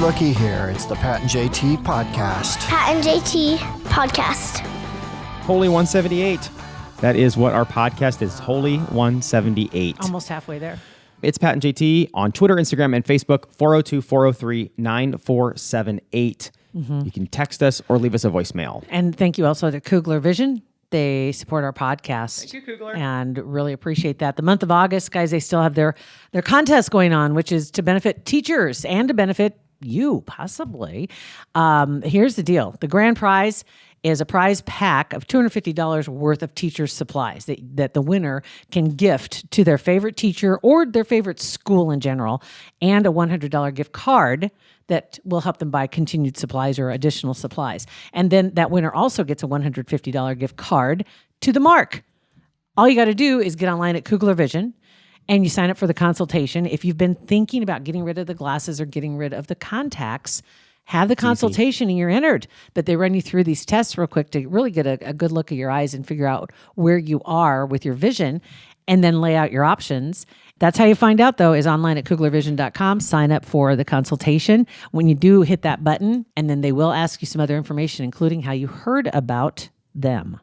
looky here. It's the Pat and JT podcast. Pat and JT podcast. Holy 178. That is what our podcast is. Holy 178. Almost halfway there. It's Pat and JT on Twitter, Instagram, and Facebook. 402-403-9478. You can text us or leave us a voicemail. And thank you also to Kugler Vision. They support our podcast. Thank you, Kugler. And really appreciate that. The month of August, guys, they still have their contest going on, which is to benefit teachers and to benefit you, possibly. Here's the deal. The grand prize is a prize pack of $250 worth of teacher supplies that the winner can gift to their favorite teacher or their favorite school in general, and a $100 gift card that will help them buy continued supplies or additional supplies. And then that winner also gets a $150 gift card to the mark. All you got to do is get online at Kugler Vision and you sign up for the consultation. If you've been thinking about getting rid of the glasses or getting rid of the contacts, have the consultation and you're entered. But they run you through these tests real quick to really get a good look at your eyes and figure out where you are with your vision and then lay out your options. That's how you find out, though, is online at KuglerVision.com. Sign up for the consultation. When you do, hit that button, and then they will ask you some other information, including how you heard about them.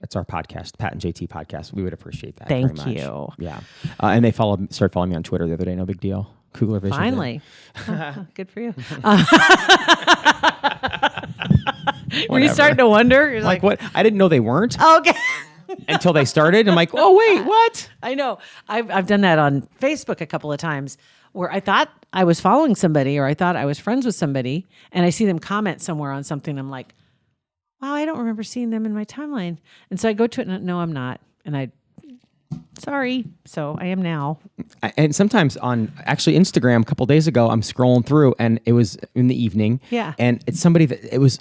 That's our podcast, Pat and JT podcast. We would appreciate that. Thank very much. you. Yeah. And they started following me on Twitter the other day. No big deal. Kugler Vision. Finally. Good for you. Were you starting to wonder? You're like, what? I didn't know they weren't. Okay. Until they started. I'm like, oh, wait, what? I know. I've done that on Facebook a couple of times where I thought I was following somebody or I thought I was friends with somebody and I see them comment somewhere on something. I'm like, wow, I don't remember seeing them in my timeline. And so I go to it and no, I'm not. And sorry. So I am now. And sometimes on actually Instagram a couple days ago, I'm scrolling through and it was in the evening. Yeah. And it's somebody that it was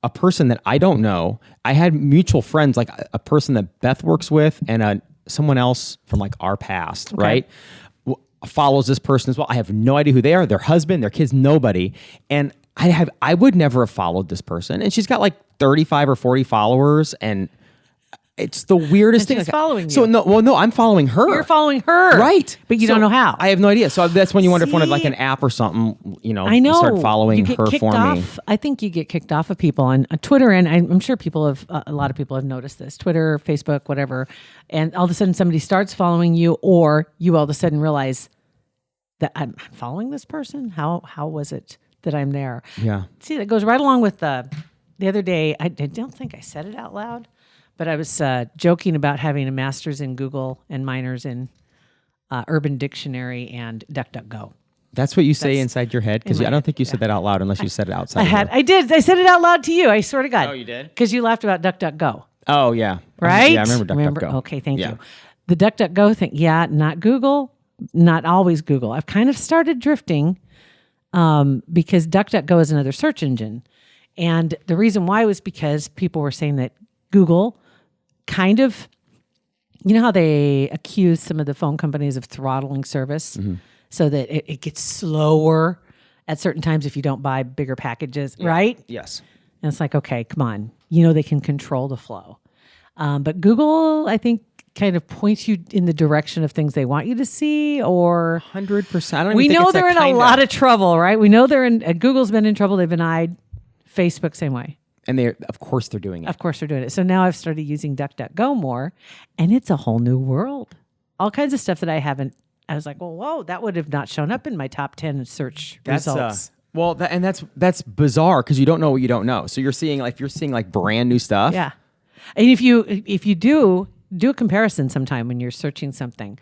a person that I don't know. I had mutual friends, like a person that Beth works with and someone else from like our past, right? Follows this person as well. I have no idea who they are, their husband, their kids, nobody. And I would never have followed this person. And she's got like 35 or 40 followers and it's the weirdest thing. She's following you. So no, I'm following her. You're following her. Right. But you don't know how. I have no idea. So that's when you wonder if one of like an app or something, I know. You start following you get her kicked for off. me. I think you get kicked off of people on Twitter, and I'm sure a lot of people have noticed this. Twitter, Facebook, whatever. And all of a sudden somebody starts following you, or you all of a sudden realize that I'm following this person. How was it that I'm there? Yeah. See, that goes right along with the other day. I don't think I said it out loud. But I was joking about having a master's in Google and minors in Urban Dictionary and DuckDuckGo. That's what you say inside your head? Because I don't think you said that out loud unless you said it outside. I did. I said it out loud to you. I swear to God. Oh, you did? Because you laughed about DuckDuckGo. Oh, yeah. Right? Yeah, I remember DuckDuckGo. Okay, thank you. The DuckDuckGo thing, not Google, not always Google. I've kind of started drifting because DuckDuckGo is another search engine. And the reason why was because people were saying that Google kind of, you know how they accuse some of the phone companies of throttling service so that it gets slower at certain times if you don't buy bigger packages, right? Yes. And it's like, okay, come on. They can control the flow. But Google, I think, kind of points you in the direction of things they want you to see, or 100%. We know they're in a lot of trouble, right? We know Google's been in trouble. They've been eyed. Facebook, same way. And of course they're doing it. Of course they're doing it. So now I've started using DuckDuckGo more, and it's a whole new world. All kinds of stuff that I was like, well, whoa, that would have not shown up in my top 10 search results. That's bizarre because you don't know what you don't know. So you're seeing brand new stuff. Yeah. And if you do a comparison sometime when you're searching something,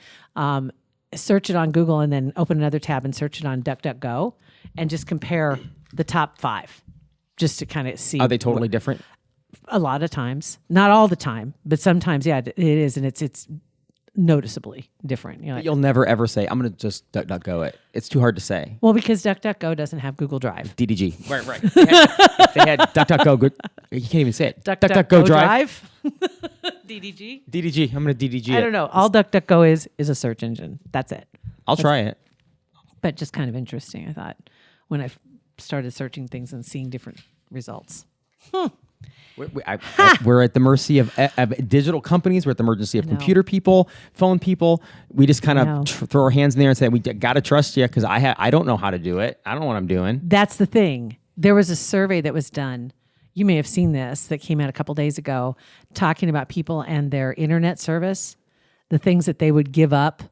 search it on Google and then open another tab and search it on DuckDuckGo and just compare the top 5. Just to kind of see. Are they totally different? A lot of times. Not all the time, but sometimes, yeah, it is. And it's noticeably different. You'll never, ever say, I'm going to just DuckDuckGo it. It's too hard to say. Well, because DuckDuckGo doesn't have Google Drive. DDG. Right. If they had DuckDuckGo, you can't even say it. DuckDuckGo Drive. DDG. DDG. I'm going to DDG it. I don't know. All DuckDuckGo is a search engine. That's it. I'll try it. But just kind of interesting, I thought, when I started searching things and seeing different results. We're at the mercy of digital companies. We're at the mercy of computer people, phone people. We just kind of throw our hands in there and say, we got to trust you because I don't know how to do it. I don't know what I'm doing. That's the thing. There was a survey that was done. You may have seen this that came out a couple days ago talking about people and their internet service, the things that they would give up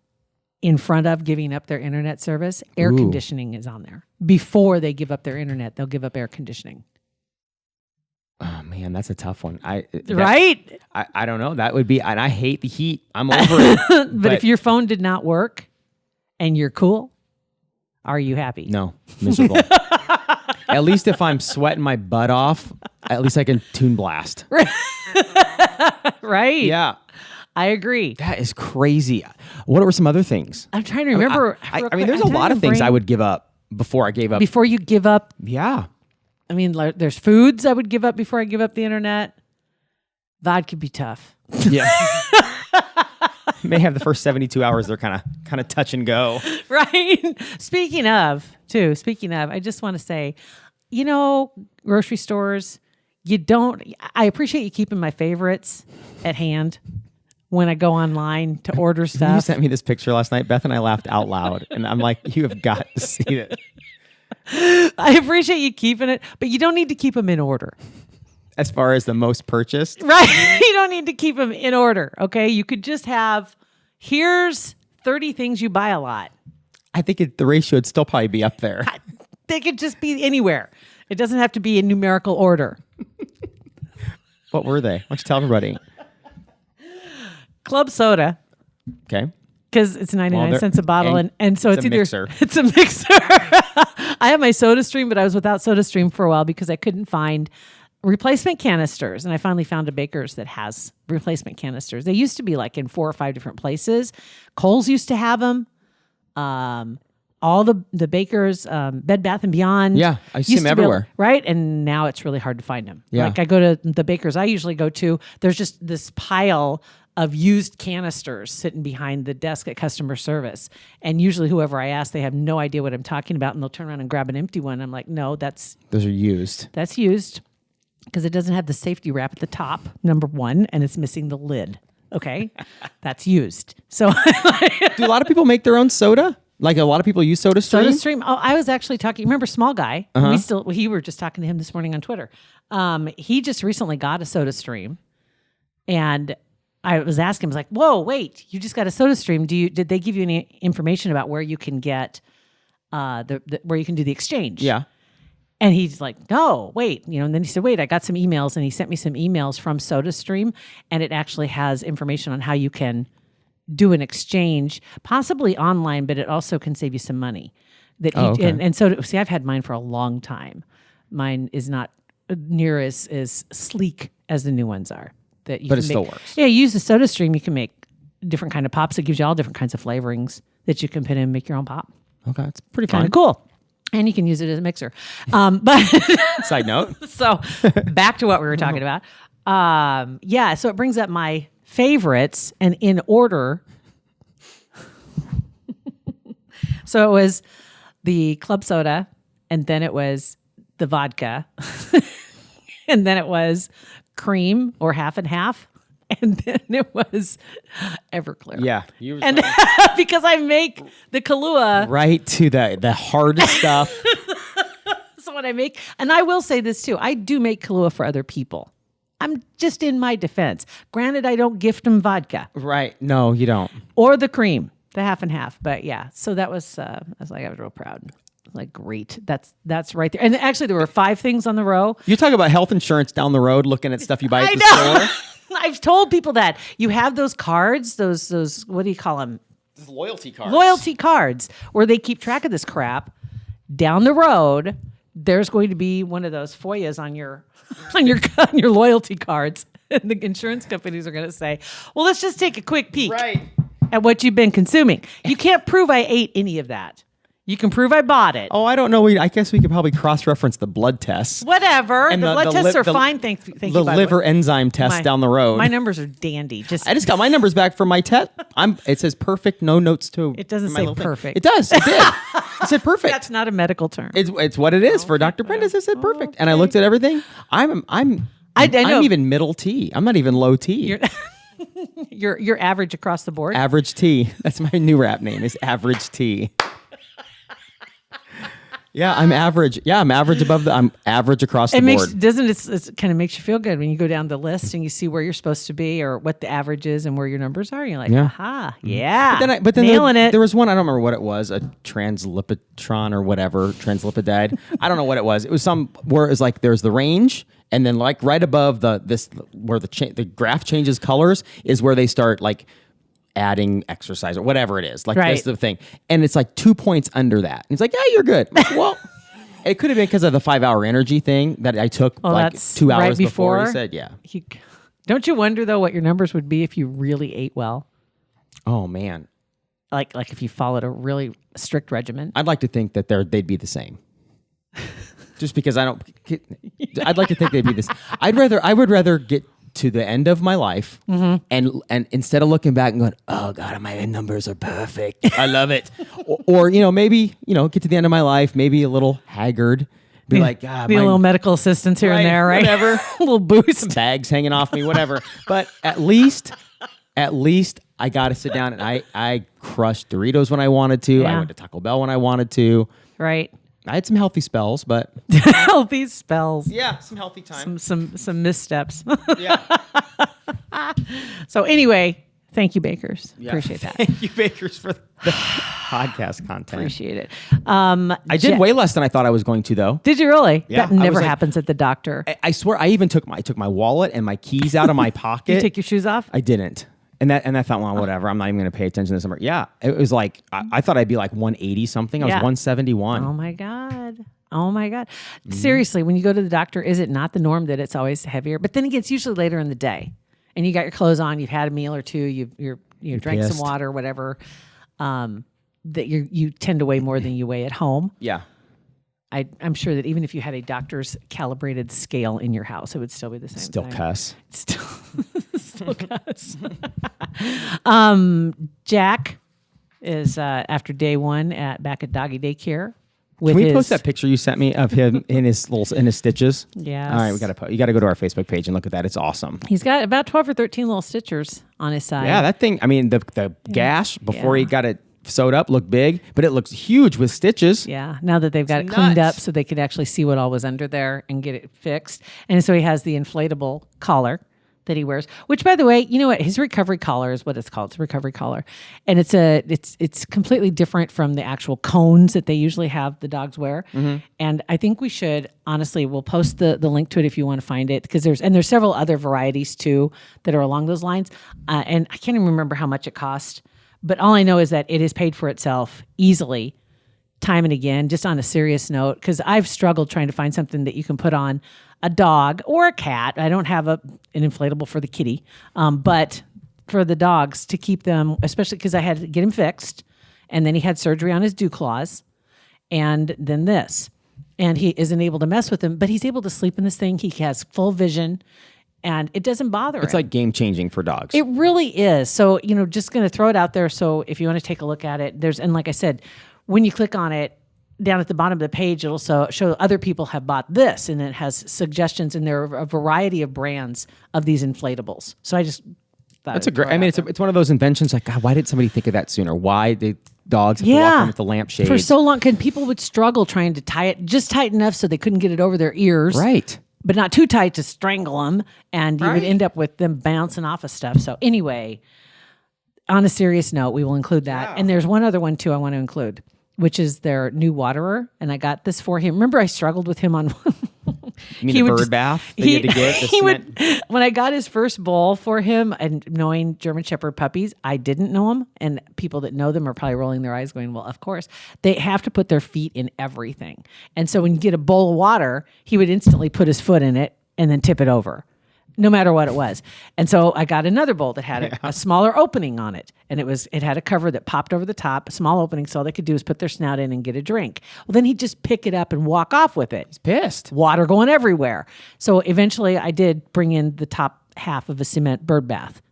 in front of giving up their internet service. Air conditioning is on there. Before they give up their internet, they'll give up air conditioning. Oh man, that's a tough one. I don't know. That would be, and I hate the heat. I'm over it. But if your phone did not work and you're cool, are you happy? No, miserable. At least if I'm sweating my butt off, at least I can tune blast. Right? Yeah. I agree. That is crazy. What were some other things? I'm trying to remember. I mean, there's a lot of things I would give up before I gave up. Before you give up. Yeah. I mean, there's foods I would give up before I give up the internet. Vodka be tough. Yeah. May have the first 72 hours. They're kind of touch and go. Right. Speaking of, I just want to say, grocery stores, I appreciate you keeping my favorites at hand when I go online to order stuff. You sent me this picture last night. Beth and I laughed out loud. And I'm like, you have got to see it. I appreciate you keeping it, but you don't need to keep them in order. As far as the most purchased? Right. You don't need to keep them in order, okay? You could just have, here's 30 things you buy a lot. I think the ratio would still probably be up there. They could just be anywhere. It doesn't have to be in numerical order. What were they? Why don't you tell everybody? Club soda. Okay. Because it's 99 cents a bottle, and so it's a either mixer. It's a mixer. I have my SodaStream, but I was without SodaStream for a while because I couldn't find replacement canisters, and I finally found a Baker's that has replacement canisters. They used to be like in 4 or 5 different places. Kohl's used to have them. All the Baker's, Bed Bath and Beyond. Yeah, I see them everywhere. Right, and now it's really hard to find them. Yeah. Like I go to the Baker's I usually go to. There's just this pile of used canisters sitting behind the desk at customer service. And usually whoever I ask, they have no idea what I'm talking about, and they'll turn around and grab an empty one. I'm like, no, those are used. That's used because it doesn't have the safety wrap at the top, number one, and it's missing the lid. Okay? That's used. So do a lot of people make their own soda? Like a lot of people use SodaStream? SodaStream. Oh, I was actually talking. Remember Small Guy? Uh-huh. We were just talking to him this morning on Twitter. He just recently got a SodaStream, and I was asking him, I was like, whoa, wait, you just got a SodaStream. Did they give you any information about where you can get where you can do the exchange? Yeah. And he's like, no, wait, and then he said, wait, I got some emails, and he sent me some emails from SodaStream, and it actually has information on how you can do an exchange, possibly online, but it also can save you some money. Okay. And so, see, I've had mine for a long time. Mine is not near as sleek as the new ones are. But it still works. Yeah, you use the SodaStream, you can make different kind of pops. It gives you all different kinds of flavorings that you can put in and make your own pop. Okay, it's pretty fun. Kind of cool. And you can use it as a mixer. But Side note. So back to what we were talking about. So it brings up my favorites and in order. So it was the club soda, and then it was the vodka, and then it was cream or half and half, and then it was Everclear. Yeah. And because I make the Kahlua right to the hard stuff. So when I make, and I will say this too, I do make Kahlua for other people. I'm just in my defense. Granted, I don't gift them vodka. Right. No, you don't. Or the cream, the half and half. But yeah, so that was, I was real proud. Like, great. That's right there. And actually, there were 5 things on the row. You talk about health insurance down the road, looking at stuff you buy at the store. I've told people that. You have those cards, those what do you call them? Loyalty cards. Loyalty cards, where they keep track of this crap. Down the road, there's going to be one of those FOIAs on your loyalty cards. And the insurance companies are going to say, well, let's just take a quick peek at what you've been consuming. You can't prove I ate any of that. You can prove I bought it. Oh, I don't know. I guess we could probably cross-reference the blood tests. Whatever. And the blood tests are fine. Thank you. The liver enzyme test down the road. My numbers are dandy. I just got my numbers back from my test. It says perfect, no notes to. It doesn't say perfect. It does. It did. It said perfect. That's not a medical term. It's what it is for Dr. Prentice. It said perfect. And I looked at everything. I'm I know. I'm even middle T. I'm not even low T. You're average across the board. Average T. That's my new rap name is Average T. Yeah, I'm average. Yeah, I'm average I'm average across the board. It kind of makes you feel good when you go down the list and you see where you're supposed to be or what the average is and where your numbers are. You're like, aha, yeah. But then nailing it. There was one, I don't remember what it was, a translipitron or whatever, translipidide. I don't know what it was. It was some where it was like there's the range, and then like right above where the graph changes colors is where they start like adding exercise or whatever it is. Like that's the thing. And it's like 2 points under that. And it's like, yeah, you're good. Like, well, it could have been because of the 5-hour energy thing that I took like 2 hours before he said, yeah. Don't you wonder though what your numbers would be if you really ate well? Oh man. Like if you followed a really strict regimen. I'd like to think that they'd be the same. Just because I'd like to think they'd be this. I would rather get to the end of my life and instead of looking back and going, oh God, my numbers are perfect. I love it. or maybe, get to the end of my life, maybe a little haggard. Be like, a little medical assistance here and there, right? Whatever. A little boost. Some bags hanging off me, whatever. But at least I got to sit down and I crushed Doritos when I wanted to. Yeah. I went to Taco Bell when I wanted to. Right. I had some healthy spells, but healthy spells. Yeah, some healthy time. Some missteps. Yeah. So anyway, thank you, bakers. Yeah. Appreciate that. Thank you, bakers, for the podcast content. Appreciate it. I did way less than I thought I was going to, though. Did you really? Yeah, That never happens at the doctor. I swear, I even took my wallet and my keys out of my pocket. You take your shoes off? I didn't. And I thought, well, whatever. I'm not even going to pay attention to this number. Yeah, it was like I thought I'd be like 180 something. I was 171. Oh my god. Seriously, when you go to the doctor, is it not the norm that it's always heavier? But then it gets usually later in the day, and you got your clothes on. You've had a meal or two. You drank pissed. some water, or whatever. That you tend to weigh more than you weigh at home. Yeah. I'm sure that even if you had a doctor's calibrated scale in your house, it would still be the same. Still thing. cuss. Still cuss. Jack is after day one back at doggy daycare. Can we post that picture you sent me of him in his stitches? Yes. All right, you got to go to our Facebook page and look at that. It's awesome. He's got about 12 or 13 little stitchers on his side. Yeah, that thing. I mean, the gash before he got it sewed up looked big, but it looks huge with stitches. Yeah. Now that they've got it cleaned up so they could actually see what all was under there and get it fixed. And so he has the inflatable collar that he wears, which, by the way, you know what? His recovery collar is what it's called. It's a recovery collar. And it's completely different from the actual cones that they usually have the dogs wear. Mm-hmm. And I think we should, honestly, we'll post the link to it if you want to find it, because there's several other varieties too that are along those lines. And I can't even remember how much it cost, but all I know is that it has paid for itself easily time and again, just on a serious note, because I've struggled trying to find something that you can put on a dog or a cat. I don't have an inflatable for the kitty, but for the dogs to keep them, especially because I had to get him fixed, and then he had surgery on his dew claws, and then this. And he isn't able to mess with him, but he's able to sleep in this thing. He has full vision, and it doesn't bother him. It's like game changing for dogs. It really is. So, just going to throw it out there. So if you want to take a look at it, and like I said, when you click on it, down at the bottom of the page, it'll show other people have bought this, and it has suggestions, and there are a variety of brands of these inflatables. So I just thought it's it's one of those inventions. Like, God, why did somebody think of that sooner? Why did dogs have to walk around with the lampshades for so long? Because people would struggle trying to tie it just tight enough so they couldn't get it over their ears, right? But not too tight to strangle them, and you would end up with them bouncing off of stuff. So anyway, on a serious note, we will include that. Yeah. And there's one other one too I want to include, which is their new waterer. And I got this for him. Remember, I struggled with him on You mean the bird bath that you had to get? When I got his first bowl for him, and knowing German Shepherd puppies, I didn't know them. And people that know them are probably rolling their eyes going, well, of course. They have to put their feet in everything. And so when you get a bowl of water, he would instantly put his foot in it and then tip it over, no matter what it was. And so I got another bowl that had a smaller opening on it. And it had a cover that popped over the top, a small opening, so all they could do is put their snout in and get a drink. Well, then he'd just pick it up and walk off with it. He's pissed. Water going everywhere. So eventually I did bring in the top half of a cement bird bath.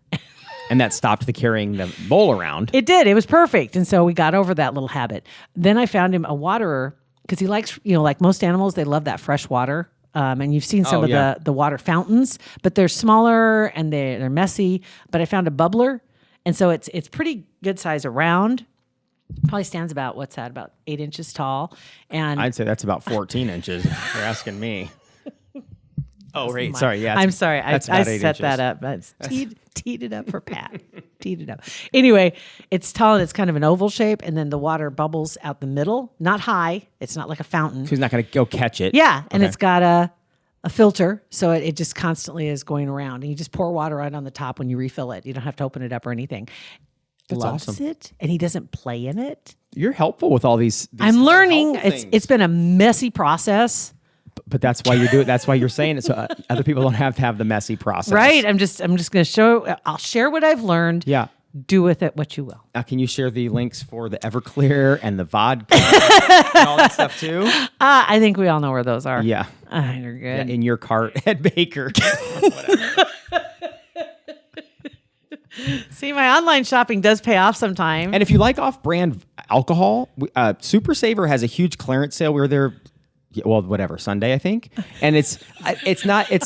And that stopped the carrying the bowl around. It did. It was perfect. And so we got over that little habit. Then I found him a waterer, because he likes, like most animals, they love that fresh water. and you've seen some Oh, of yeah. the water fountains, but they're smaller and they're messy. But I found a bubbler, and so it's pretty good size around. Probably stands about about 8 inches tall, and I'd say that's about 14 inches. If you're asking me. Oh, right. my- Sorry. Yeah. I'm sorry. I that's about 8 set inches. that up. Teed it up for Pat. Teed it up. Anyway, it's tall and it's kind of an oval shape, and then the water bubbles out the middle. Not high. It's not like a fountain. Who's not going to go catch it? Yeah, and Okay. it's got a filter, so it just constantly is going around. And you just pour water right on the top when you refill it. You don't have to open it up or anything. That's Loves awesome. it, and he doesn't play in it. You're helpful with all these I'm learning. helpful It's things. been a messy process. But that's why you do it. That's why you're saying it. So other people don't have to have the messy process. Right. I'm just going to show. I'll share what I've learned. Yeah. Do with it what you will. Can you share the links for the Everclear and the vodka and all that stuff too? I think we all know where those are. Yeah. You're Yeah, good. in your cart at Baker. See, my online shopping does pay off sometime. And if you like off-brand alcohol, Super Saver has a huge clearance sale. We were there, Sunday, I think. And it's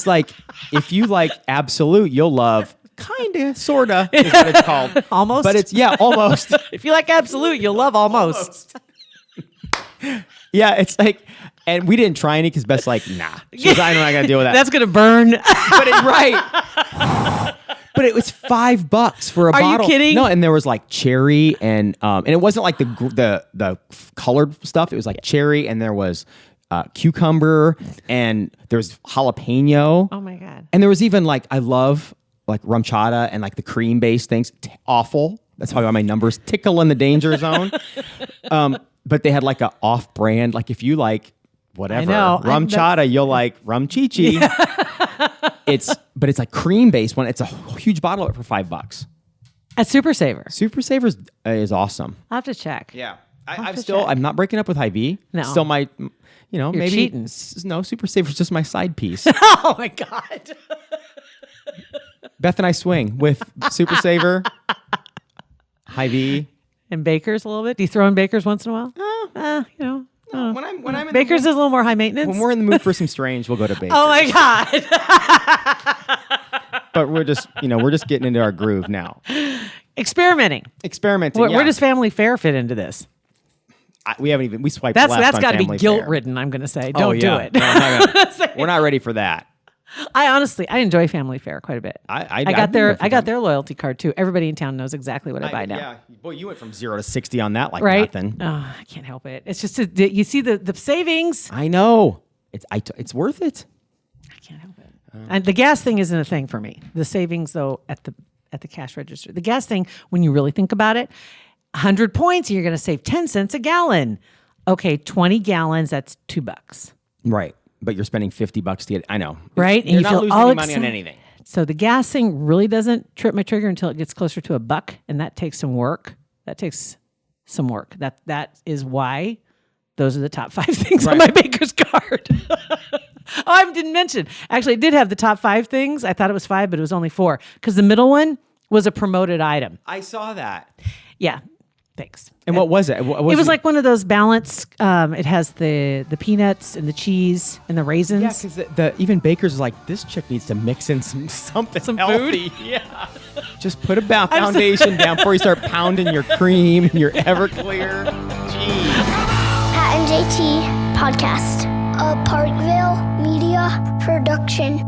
like, if you like Absolute, you'll love kinda, sorta, is what it's called. Almost? But it's, almost. If you like Absolute, you'll love Almost. Yeah, it's like, and we didn't try any because Beth's like, nah. She goes, I'm not going to deal with that. That's going to burn. Right. But it was $5 for a Are you bottle. kidding? No, and there was like cherry and it wasn't like the colored stuff. It was like cherry, and there was cucumber, and there was jalapeno. Oh my God. And there was even like, I love like rum chata and like the cream based things. Awful. That's how my numbers tickle in the danger zone. But they had like a off brand, like if you like whatever I know. rum chata, you'll like rum chichi. But it's like cream based one. It's a huge bottle of it for $5. At Super Saver. Super Savers is awesome. I'll have to check. Yeah. have to check. I'm not breaking up with Hy-Vee. No. Still my, maybe. cheating. No, Super Saver's just my side piece. Oh my God. Beth and I swing with Super Saver, Hy-Vee. And Baker's a little bit. Do you throw in Baker's once in a while? No, when I'm in Baker's is the a little more high maintenance. when we're in the mood for some strange, we'll go to Baker's. Oh my God. But we're just getting into our groove now. Experimenting. Experimenting. Where does Family Fare fit into this? We swiped That's left on got to be Family guilt Fare. ridden. I'm going to say, Oh, don't do yeah. it. No, I'm not gonna- we're not ready for that. I enjoy Family Fare quite a bit. I got been there their loyalty card too. Everybody in town knows exactly what I buy now. Yeah, boy, you went from 0 to 60 on that like Right? nothing. Oh, I can't help it. It's just you see the savings. I know. It's worth it. I can't help it. And the gas thing isn't a thing for me. The savings though at the cash register. The gas thing, when you really think about it, 100 points, you're going to save 10 cents a gallon. Okay, 20 gallons, that's $2. Right. But you're spending $50 to get. I know. Right? You're you not feel losing all any money on excited. anything. So the gas thing really doesn't trip my trigger until it gets closer to $1, and that takes some work. That is why those are the top 5 things on my Baker's card. I didn't mention. Actually, it did have the top 5 things. I thought it was 5, but it was only 4 because the middle one was a promoted item. I saw that. Yeah. Thanks. And what was it? It was like one of those balance. It has the peanuts and the cheese and the raisins. Yeah, because the even Baker's is like, this chick needs to mix in something healthy. Yeah. Just put a foundation down before you start pounding your cream and your Everclear. Jeez. Pat and JT Podcast, a Parkville Media Production.